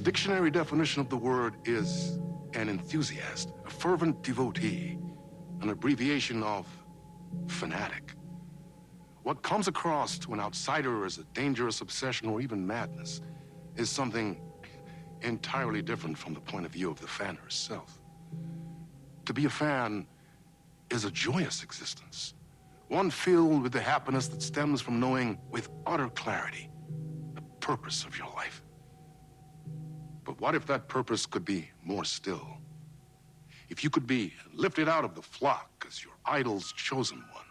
dictionary definition of the word is an enthusiast, a fervent devotee, an abbreviation of fanatic. What comes across to an outsider as a dangerous obsession or even madness is something entirely different from the point of view of the fan herself. To be a fan is a joyous existence, one filled with the happiness that stems from knowing with utter clarity the purpose of your life. But what if that purpose could be more still? If you could be lifted out of the flock as your idol's chosen one,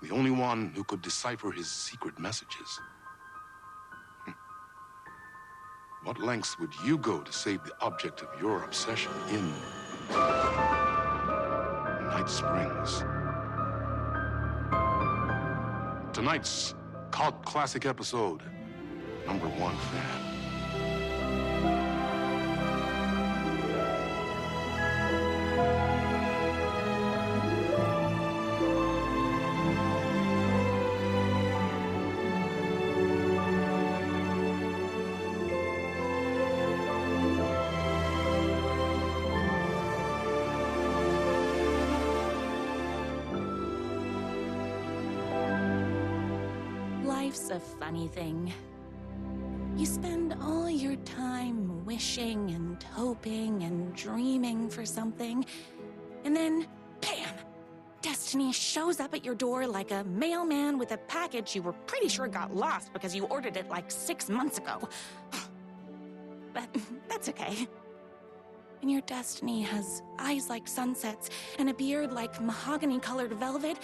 the only one who could decipher his secret messages. What lengths would you go to save the object of your obsession in Night Springs? Tonight's cult classic episode, number one fan. Life's a funny thing. You spend all your time wishing and hoping and dreaming for something, and then, bam! Destiny shows up at your door like a mailman with a package you were pretty sure got lost because you ordered it like 6 months ago. But that's okay. When your destiny has eyes like sunsets and a beard like mahogany-colored velvet,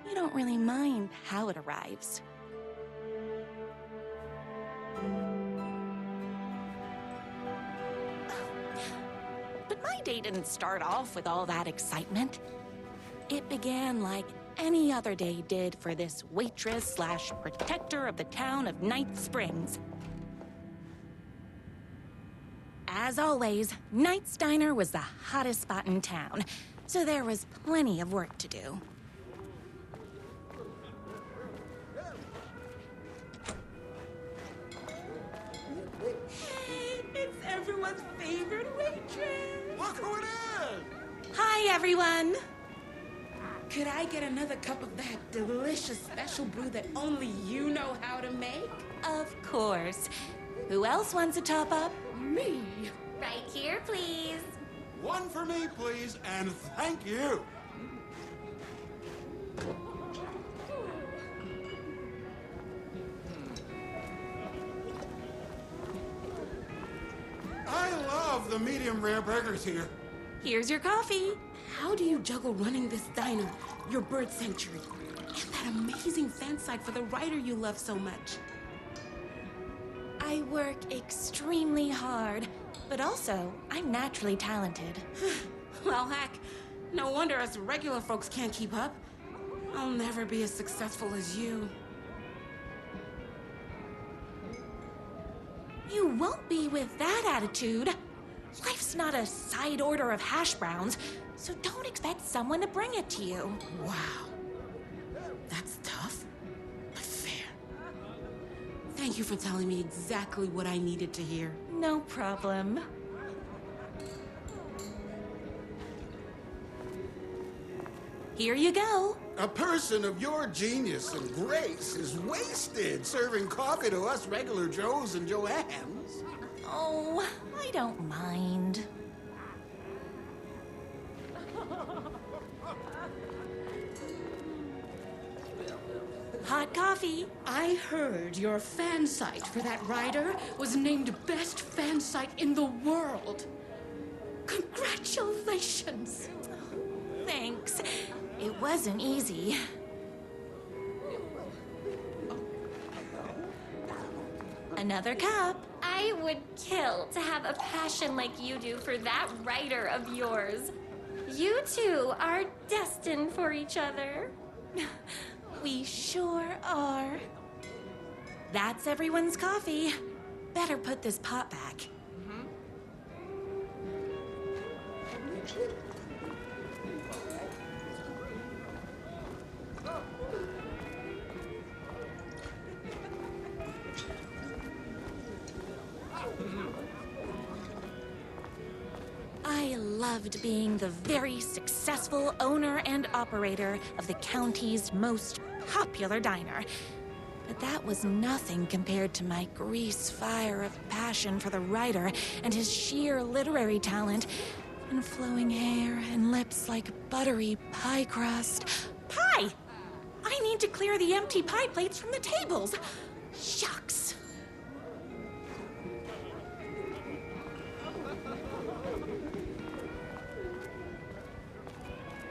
you don't really mind how it arrives. But my day didn't start off with all that excitement. It began like any other day did for this waitress/protector of the town of Night Springs. As always, Knight's Diner was the hottest spot in town, so there was plenty of work to do. Hey, it's everyone's favorite waitress. Look who it is! Hi, everyone. Could I get another cup of that delicious special brew that only you know how to make? Of course. Who else wants a top-up? Me. Right here, please. One for me, please, and thank you. I love the medium rare burgers here. Here's your coffee. How do you juggle running this diner, your bird sanctuary, and that amazing fan site for the writer you love so much? I work extremely hard, but also, I'm naturally talented. Well, heck, no wonder us regular folks can't keep up. I'll never be as successful as you. You won't be with that attitude. Life's not a side order of hash browns, so don't expect someone to bring it to you. Wow. That's tough, but fair. Thank you for telling me exactly what I needed to hear. No problem. Here you go. A person of your genius and grace is wasted serving coffee to us regular Joes and Joannes. Oh, I don't mind. Hot coffee. I heard your fan site for that writer was named best fan site in the world. Congratulations! Thanks. It wasn't easy. Another cup. I would kill to have a passion like you do for that writer of yours. You two are destined for each other. We sure are. That's everyone's coffee. Better put this pot back. loved being the very successful owner and operator of the county's most popular diner. But that was nothing compared to my grease fire of passion for the writer and his sheer literary talent, and flowing hair and lips like buttery pie crust. Pie! I need to clear the empty pie plates from the tables. Shucks.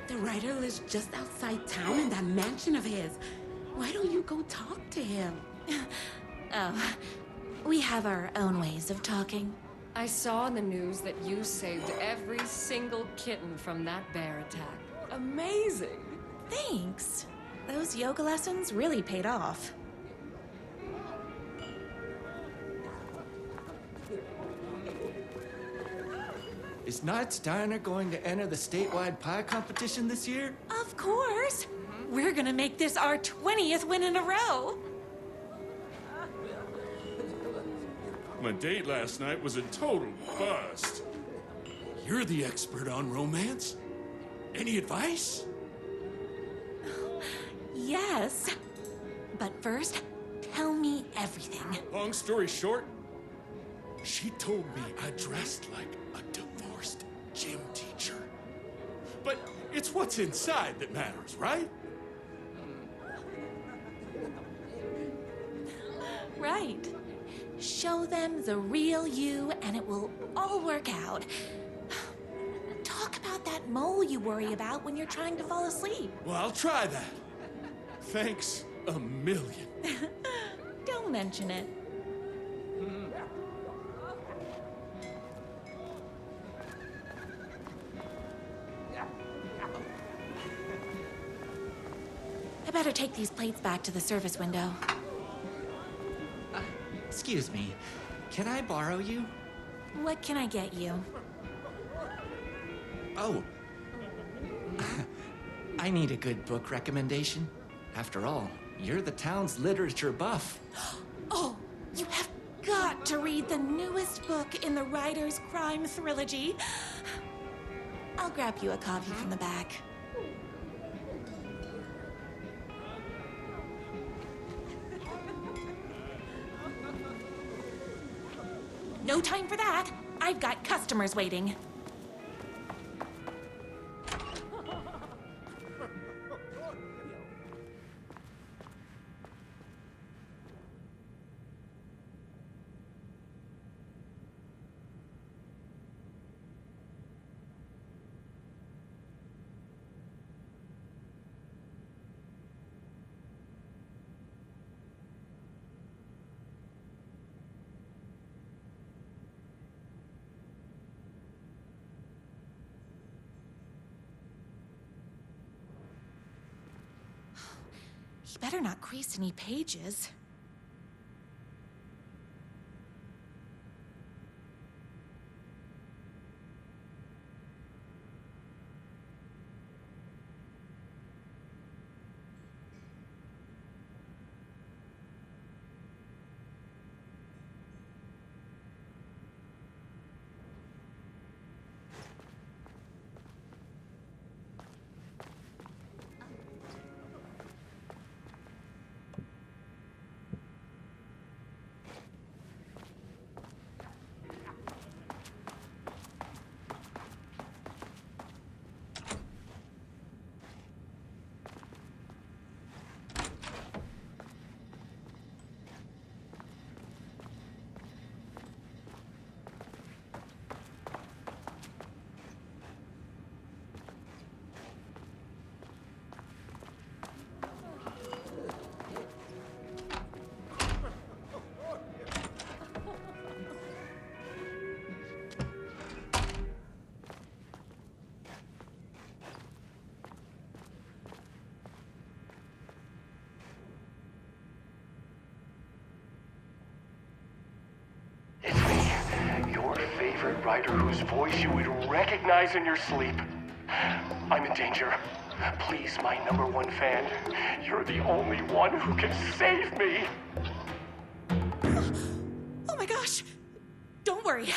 The writer lives just outside town in that mansion of his. Why don't you go talk to him? Oh, we have our own ways of talking. I saw in the news that you saved every single kitten from that bear attack. Amazing! Thanks. Those yoga lessons really paid off. Is Knight's Diner going to enter the statewide pie competition this year? Of course. We're gonna make this our 20th win in a row. My date last night was a total bust. You're the expert on romance. Any advice? Yes. But first, tell me everything. Long story short, She told me I dressed like a divorced gym teacher. but it's what's inside that matters, right? Right. Show them the real you and it will all work out. Talk about that mole you worry about when you're trying to fall asleep. Well, I'll try that. Thanks a million. Don't mention it. I better take these plates back to the service window. Excuse me, can I borrow you? What can I get you? Oh. I need a good book recommendation. After all, you're the town's literature buff. Oh, you have got to read the newest book in the Writer's Crime Trilogy. I'll grab you a copy from the back. No time for that. I've got customers waiting. He better not crease any pages. Your favorite writer whose voice you would recognize in your sleep. I'm in danger. Please, my #1 fan. You're the only one who can save me. Oh my gosh! Don't worry.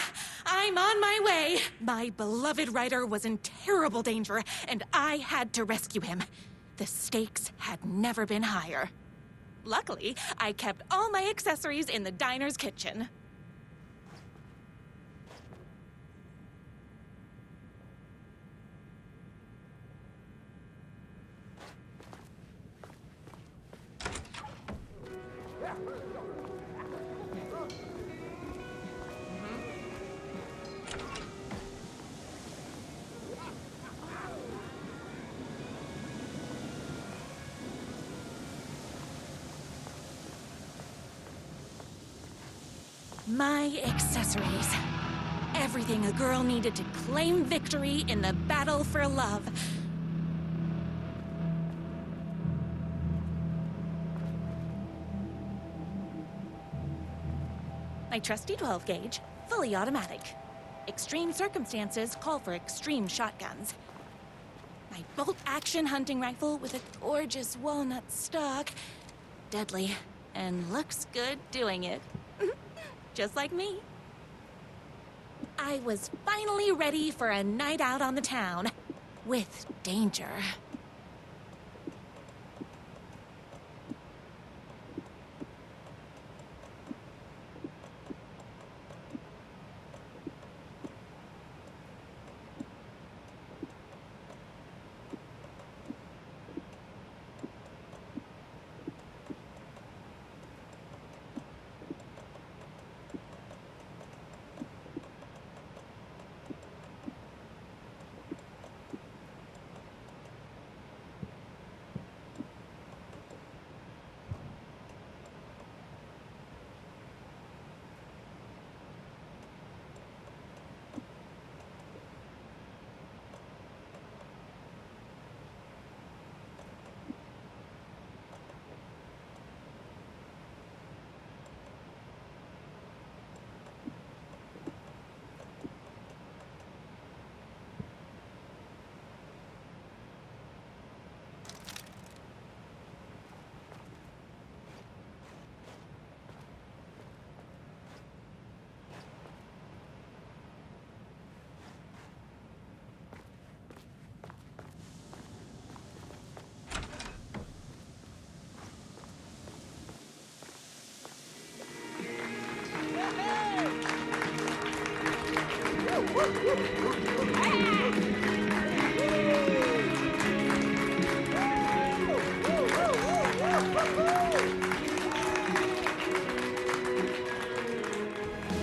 I'm on my way. My beloved Ryder was in terrible danger, and I had to rescue him. The stakes had never been higher. Luckily, I kept all my accessories in the diner's kitchen. My accessories. Everything a girl needed to claim victory in the battle for love. My trusty 12 gauge, fully automatic. Extreme circumstances call for extreme shotguns. My bolt-action hunting rifle with a gorgeous walnut stock. Deadly, and looks good doing it. Just like me. I was finally ready for a night out on the town. With danger.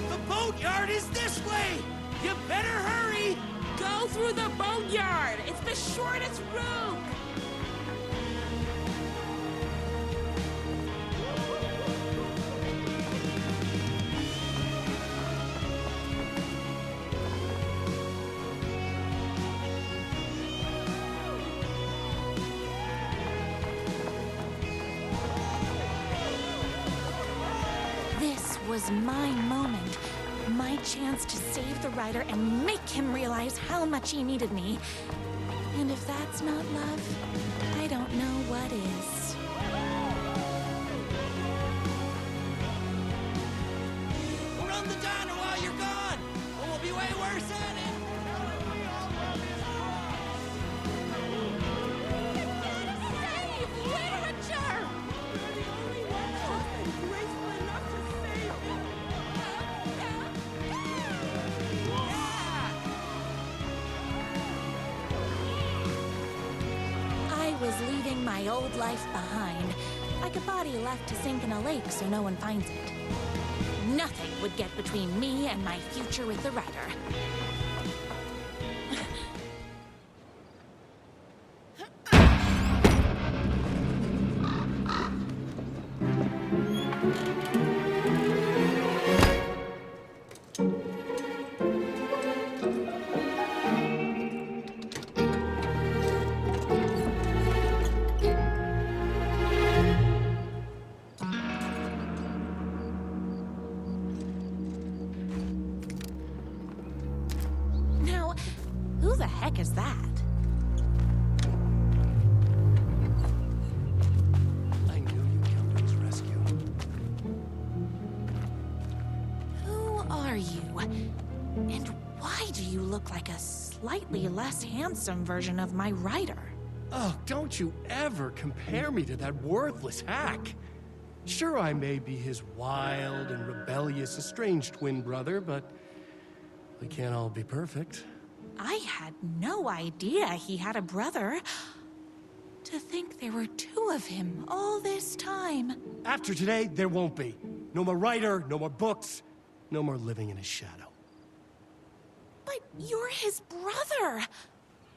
The boatyard is this way! You better hurry! Go through the boatyard. It's the shortest route. This was my moment. My chance to save the Ryder and make him realize how much he needed me. And if that's not love, I don't know what is. We'll run the diner while you're gone, or we'll be way worse at it! Save literature. We're the only ones often graceful enough to save it. I was leaving my old life behind, like a body left to sink in a lake so no one finds it. Nothing would get between me and my future with the Ryder. Now, who the heck is that? I knew you'd come to his rescue. Who are you? And like a slightly less handsome version of my writer. Oh, don't you ever compare me to that worthless hack. Sure, I may be his wild and rebellious estranged twin brother, but we can't all be perfect. I had no idea he had a brother. To think there were two of him all this time. After today, there won't be. No more writer, no more books, no more living in his shadow. But you're his brother.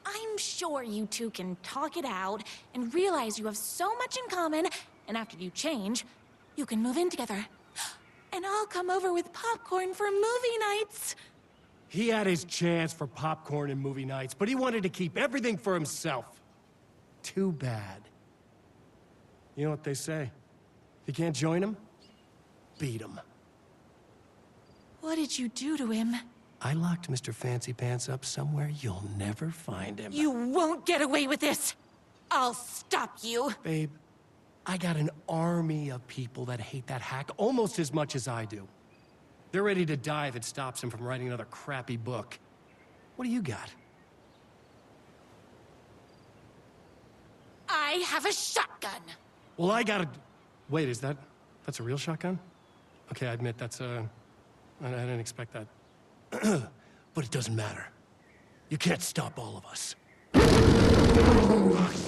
I'm sure you two can talk it out and realize you have so much in common, and after you change, you can move in together. And I'll come over with popcorn for movie nights. He had his chance for popcorn and movie nights, but he wanted to keep everything for himself. Too bad. You know what they say? If you can't join him, beat him. What did you do to him? I locked Mr. Fancy Pants up somewhere you'll never find him. You won't get away with this. I'll stop you. Babe, I got an army of people that hate that hack almost as much as I do. They're ready to die if it stops him from writing another crappy book. What do you got? I have a shotgun. Well, I got a... Wait, that's a real shotgun? Okay, I admit I didn't expect that. But it doesn't matter. You can't stop all of us.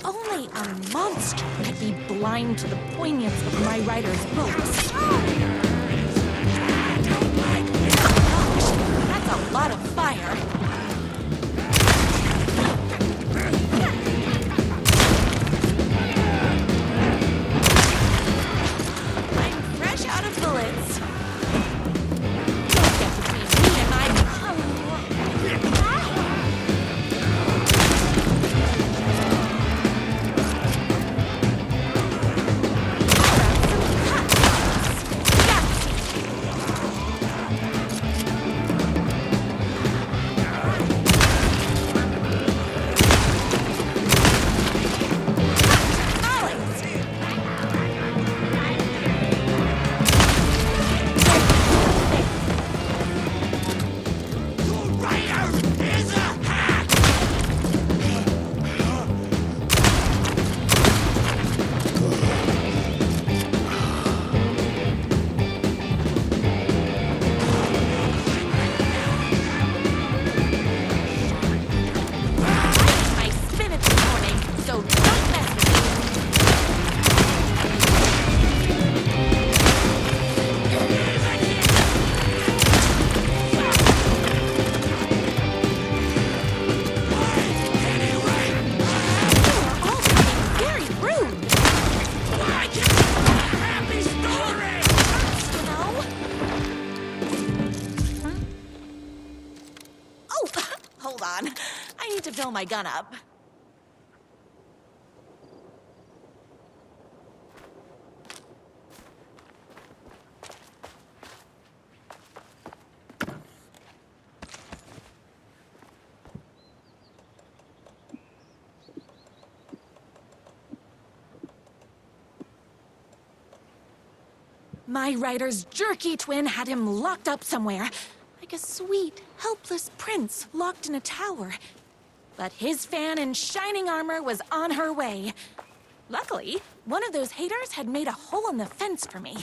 Only a monster could be blind to the poignance of my writer's books. That's a lot of fire. I'm fresh out of bullets. Don't get between me and my... Fill my gun up. My writer's jerky twin had him locked up somewhere, like a sweet, helpless prince locked in a tower. But his fan in shining armor was on her way. Luckily, one of those haters had made a hole in the fence for me.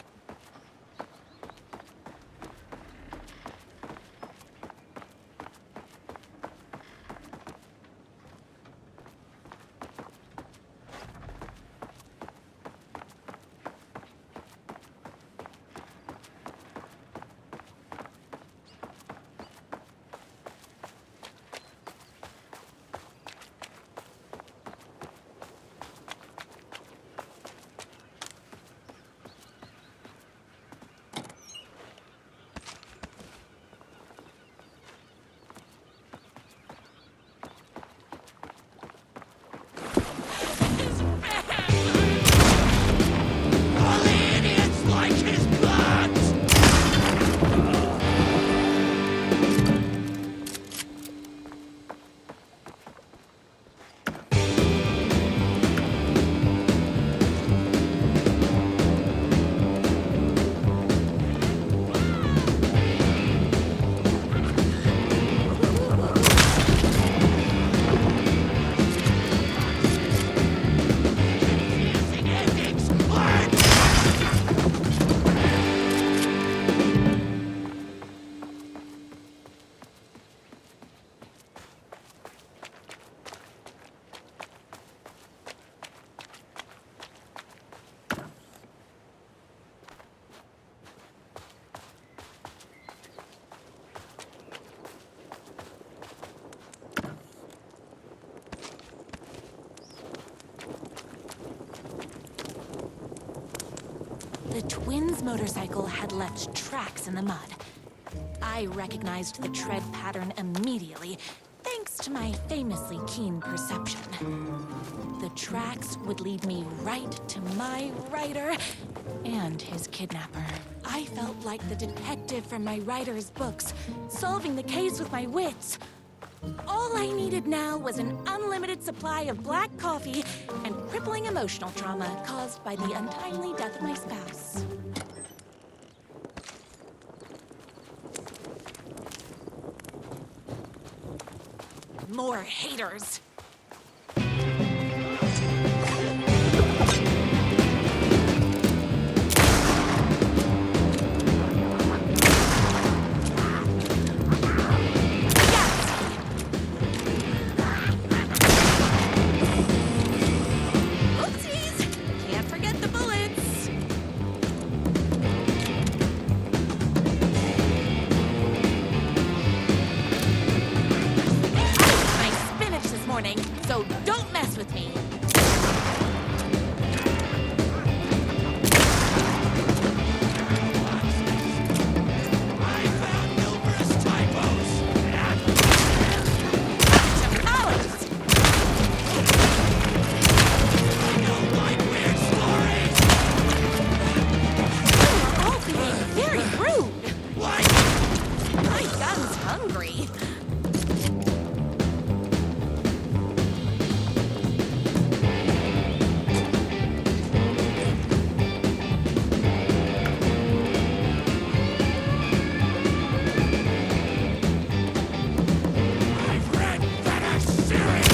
twins' motorcycle had left tracks in the mud. I recognized the tread pattern immediately, thanks to my famously keen perception. The tracks would lead me right to my Ryder and his kidnapper. I felt like the detective from my Ryder's books, solving the case with my wits. All I needed now was an unlimited supply of black coffee and crippling emotional trauma caused by the untimely death of my spouse. More haters. So don't mess with me. I found numerous typos. Alice! I don't like weird stories. You're all being very rude. What? My gun's hungry. I've read better series.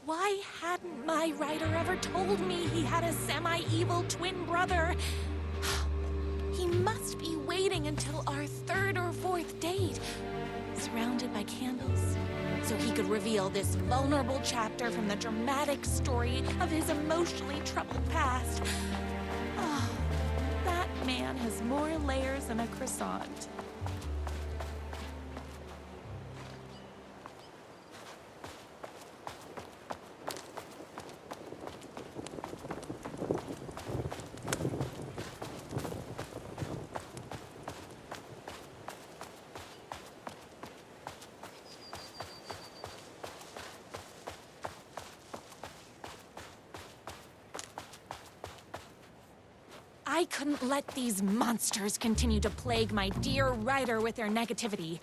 Why hadn't my Ryder ever told me he had a semi-evil twin brother? He must be waiting until our third or fourth date, surrounded by candles, so he could reveal this vulnerable chapter from the dramatic story of his emotionally troubled past. Oh, that man has more layers than a croissant. I couldn't let these monsters continue to plague my dear Ryder with their negativity.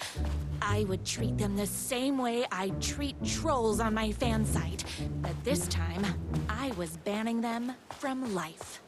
I would treat them the same way I'd treat trolls on my fan site. But this time, I was banning them from life.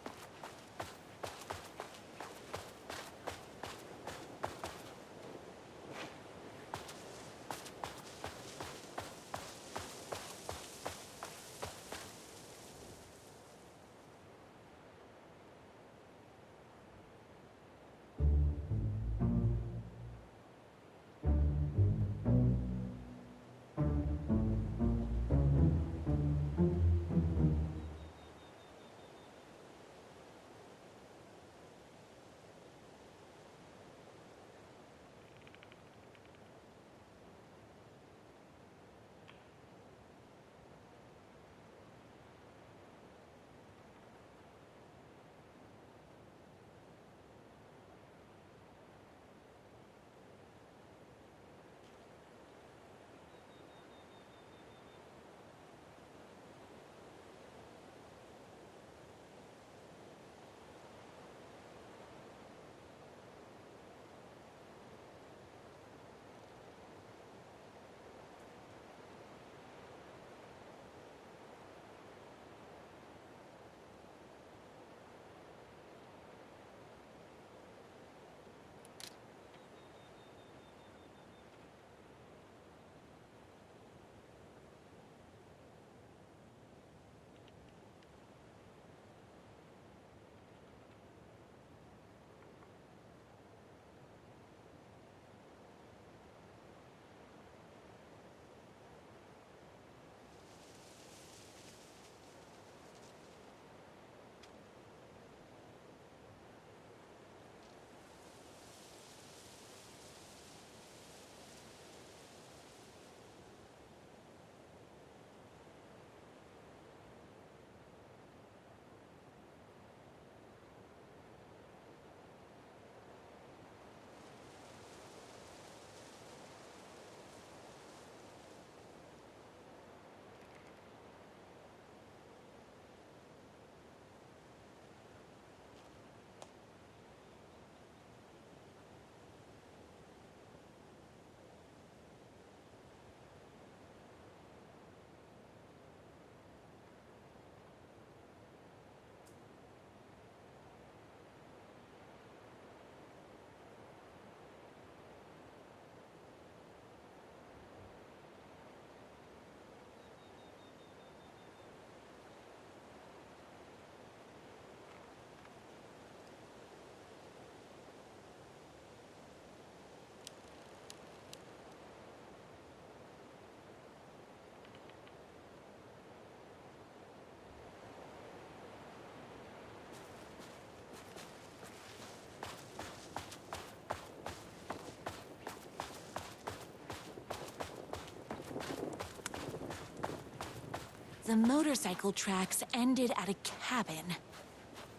The motorcycle tracks ended at a cabin.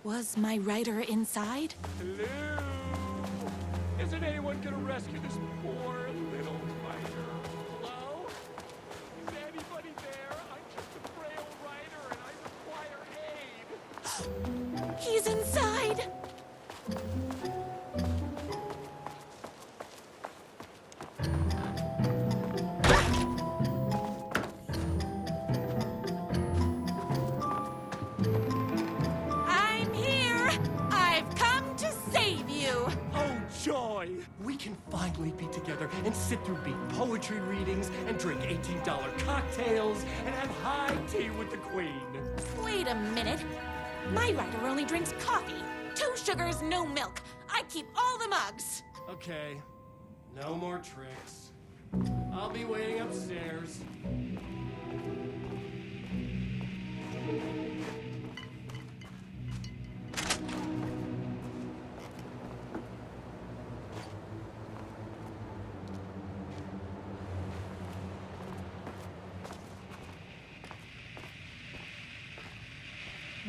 Was my rider inside? Hello? Isn't anyone gonna rescue this poor little rider? Hello? Is anybody there? I'm just a frail rider and I require aid. He's inside! I'm here! I've come to save you! Oh, joy! We can finally be together and sit through beat poetry readings and drink $18 cocktails and have high tea with the Queen. Wait a minute. My rider only drinks coffee. 2 sugars, no milk. I keep all the mugs. Okay, no more tricks. I'll be waiting upstairs.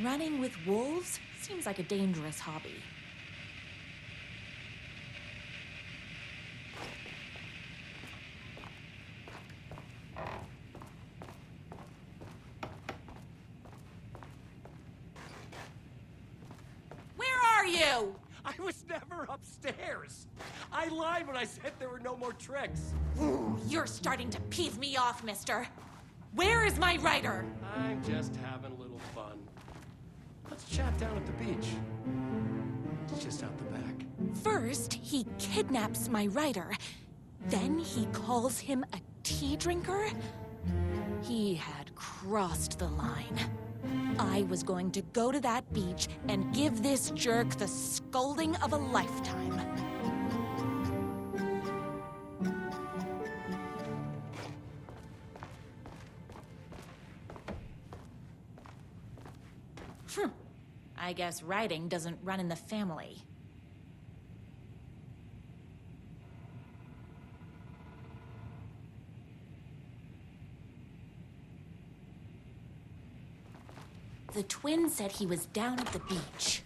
Running with wolves seems like a dangerous hobby. Where are you? I was never upstairs. I lied when I said there were no more tricks. Ooh, you're starting to piss me off, mister. Where is my rider? I'm just having a little fun. Let's chat down at the beach. It's just out the back. First, he kidnaps my rider. Then he calls him a tea drinker. He had crossed the line. I was going to go to that beach and give this jerk the scolding of a lifetime. I guess riding doesn't run in the family. The twin said he was down at the beach.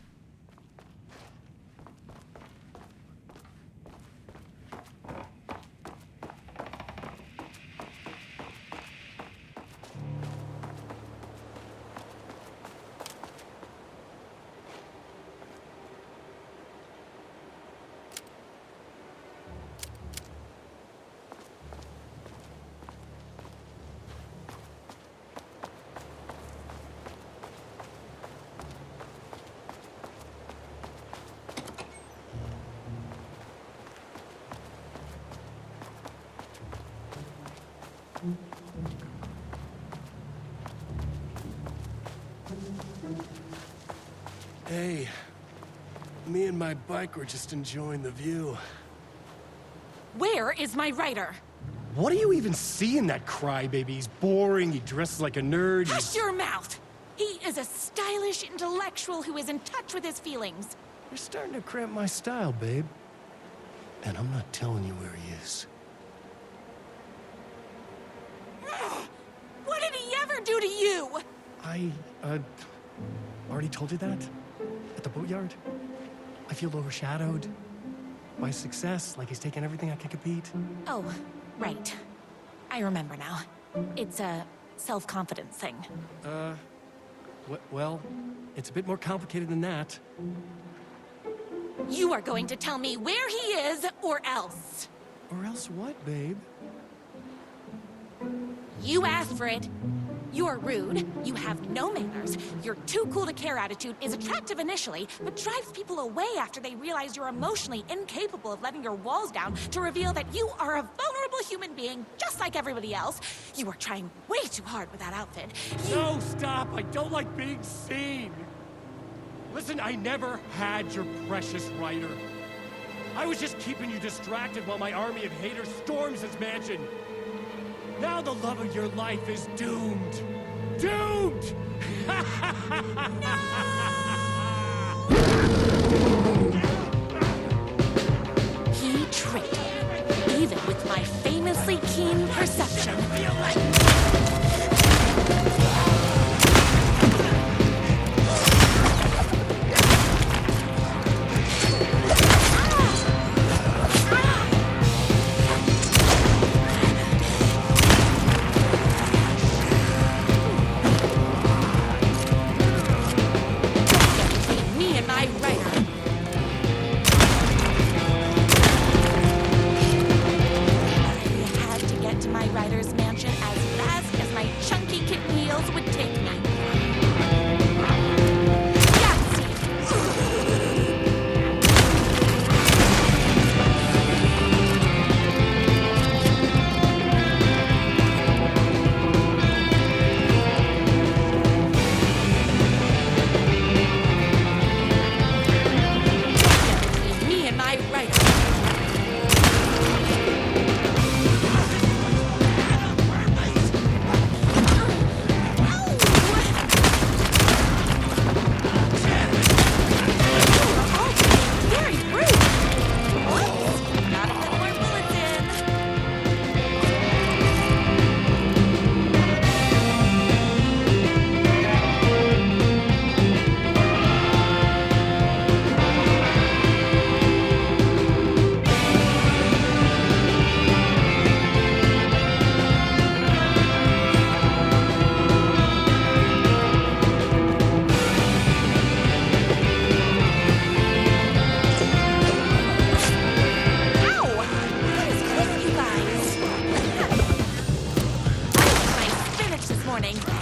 Hey, me and my bike were just enjoying the view. Where is my rider? What do you even see in that crybaby? He's boring, he dresses like a nerd. Hush your mouth! He is a stylish intellectual who is in touch with his feelings. You're starting to cramp my style, babe. And I'm not telling you where he is. What did he ever do to you? I, already told you that? At the boatyard? I feel overshadowed by success, like he's taken everything I can compete. Oh, right. I remember now. It's a self-confidence thing. Well, it's a bit more complicated than that. You are going to tell me where he is, or else. Or else what, babe? You asked for it. You're rude, you have no manners, your too cool to care attitude is attractive initially, but drives people away after they realize you're emotionally incapable of letting your walls down to reveal that you are a vulnerable human being just like everybody else. You are trying way too hard with that outfit. No, stop! I don't like being seen! Listen, I never had your precious rider. I was just keeping you distracted while my army of haters storms his mansion. Now the love of your life is doomed. Doomed! He tricked me, even with my famously keen perception.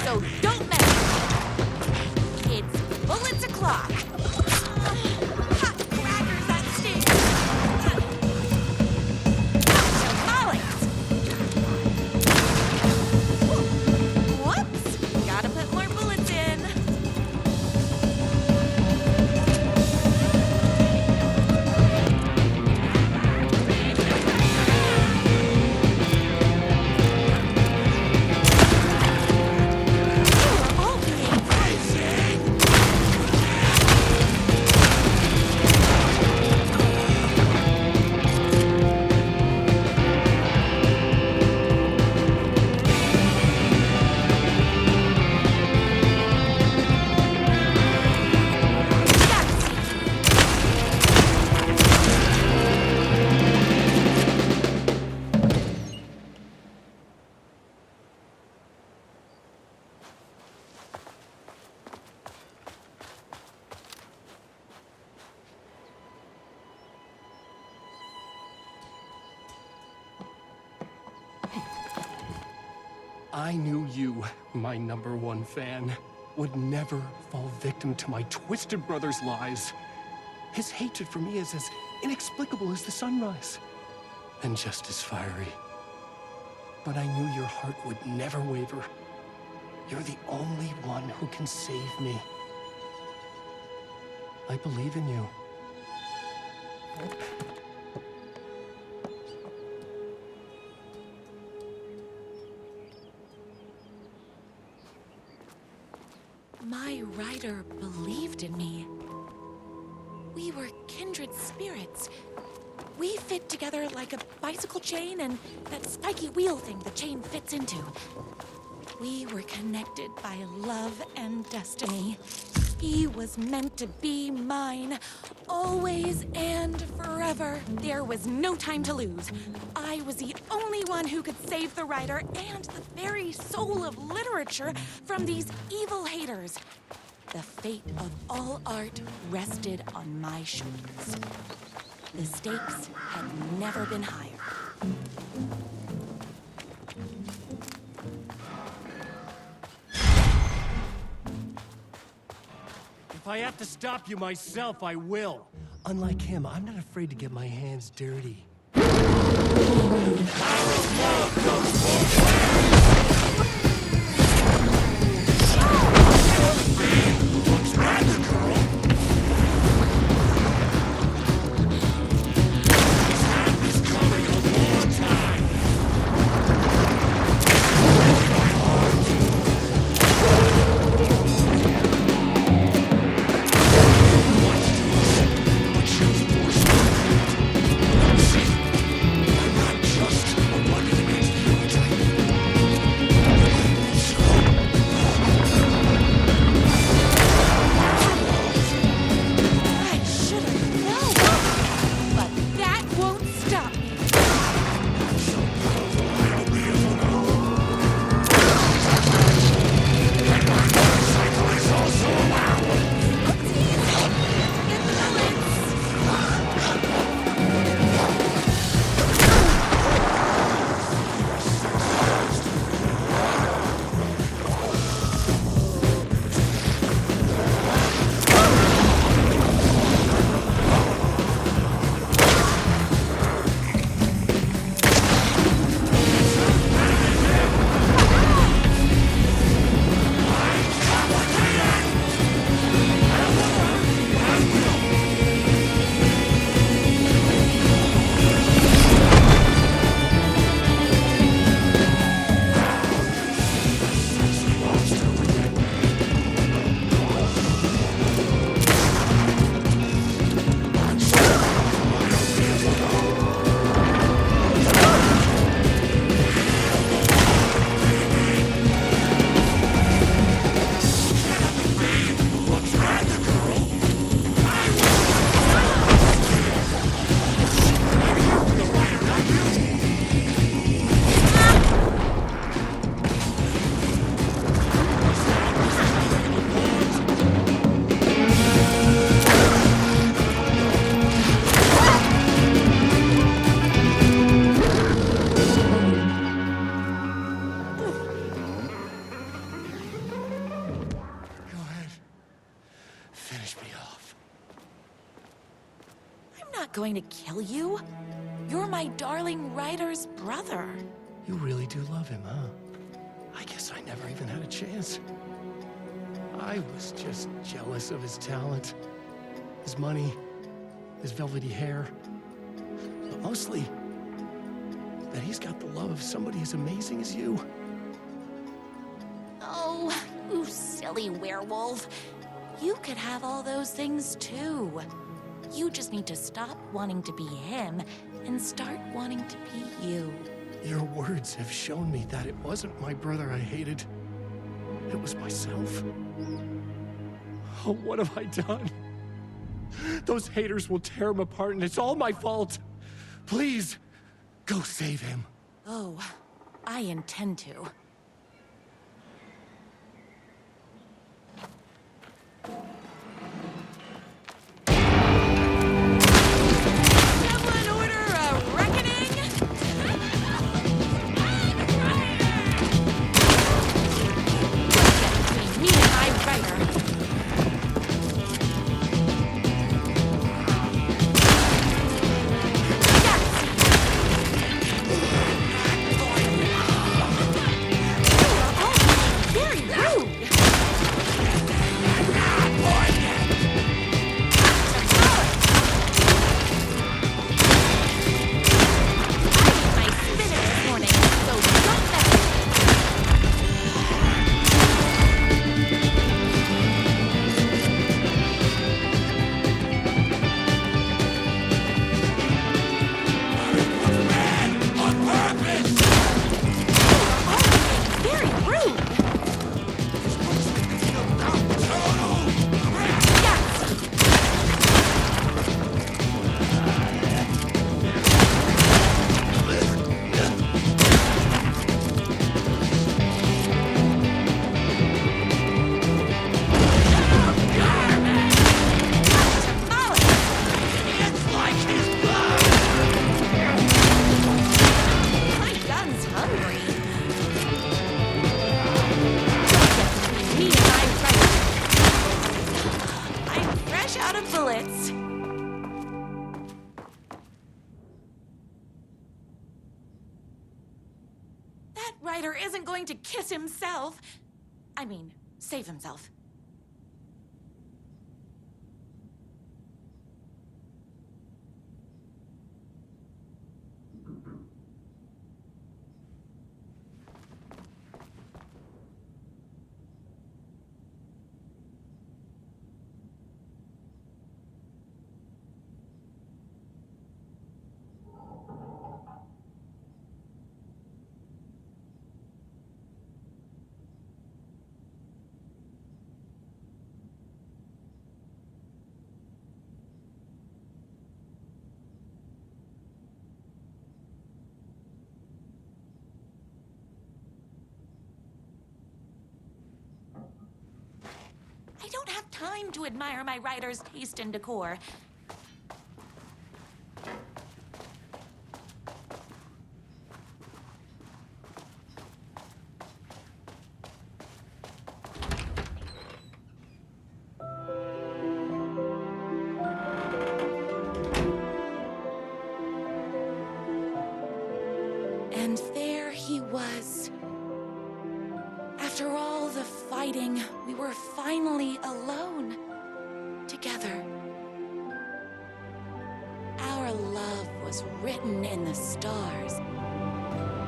so don't mess with me. It's bullets o'clock. Hot crackers that sting. Alcoholics. Whoops, gotta put more bullets in. I knew you, my #1 fan, would never fall victim to my twisted brother's lies. His hatred for me is as inexplicable as the sunrise, and just as fiery. But I knew your heart would never waver. You're the only one who can save me. I believe in you. My rider believed in me. We were kindred spirits. We fit together like a bicycle chain and that spiky wheel thing the chain fits into. We were connected by love and destiny. He was meant to be mine, always and forever. There was no time to lose. I was the only one who could save the writer and the very soul of literature from these evil haters. The fate of all art rested on my shoulders. The stakes had never been higher. If I have to stop you myself, I will. Unlike him, I'm not afraid to get my hands dirty. See going to kill you? You're my darling writer's brother. You really do love him, huh? I guess I never even had a chance. I was just jealous of his talent, his money, his velvety hair. But mostly, that he's got the love of somebody as amazing as you. Oh, you silly werewolf. You could have all those things too. You just need to stop wanting to be him and start wanting to be you. Your words have shown me that it wasn't my brother I hated. It was myself. Oh, what have I done? Those haters will tear him apart, and it's all my fault. Please, go save him. Oh, I intend to. Someone order a reckoning? Between me and my writer. Very rude! My spinach this morning, so don't mess with it. Very rude! My gun's hungry. Me and my writer. I'm fresh out of bullets. That writer isn't going to kiss himself. I mean, save himself. I don't have time to admire my writer's taste in decor. And there he was. After all the fighting, we were finally alone. Together. Our love was written in the stars.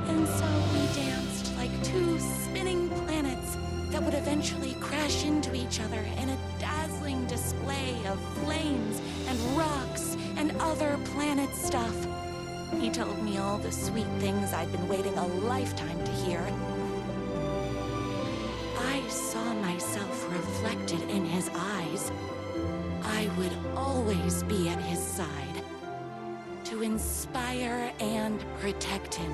And so we danced like two spinning planets that would eventually crash into each other in a dazzling display of flames and rocks and other planet stuff. He told me all the sweet things I'd been waiting a lifetime to hear. I saw myself reflected in his eyes. I would always be at his side, to inspire and protect him.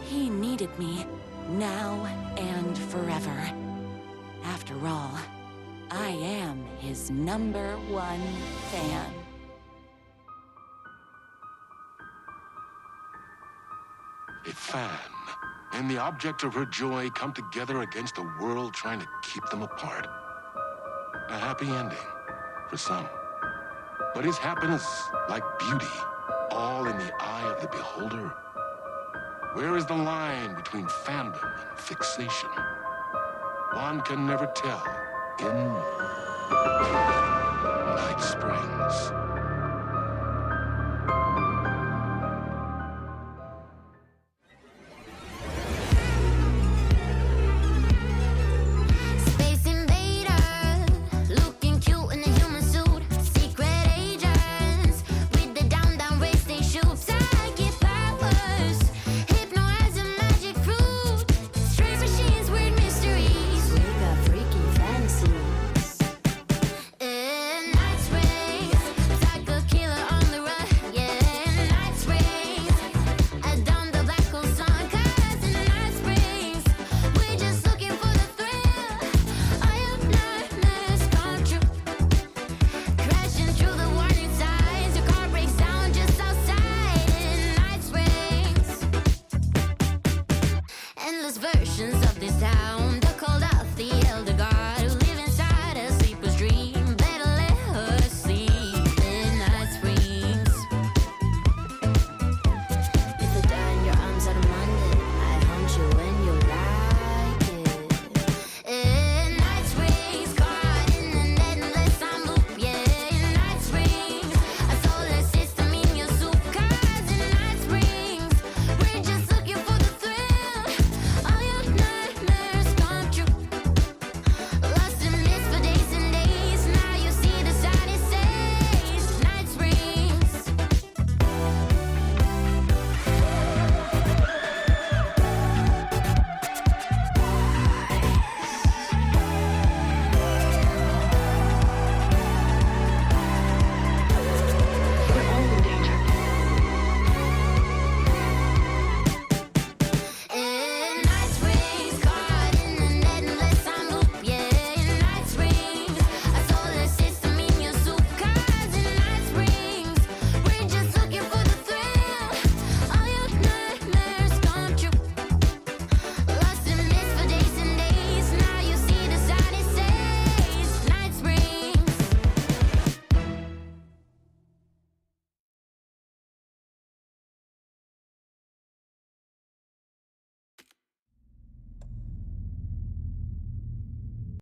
He needed me, now and forever. After all, I am his #1 fan. A fan and the object of her joy come together against a world trying to keep them apart. A happy ending for some. But is happiness, like beauty, all in the eye of the beholder? Where is the line between fandom and fixation? One can never tell in Night Springs.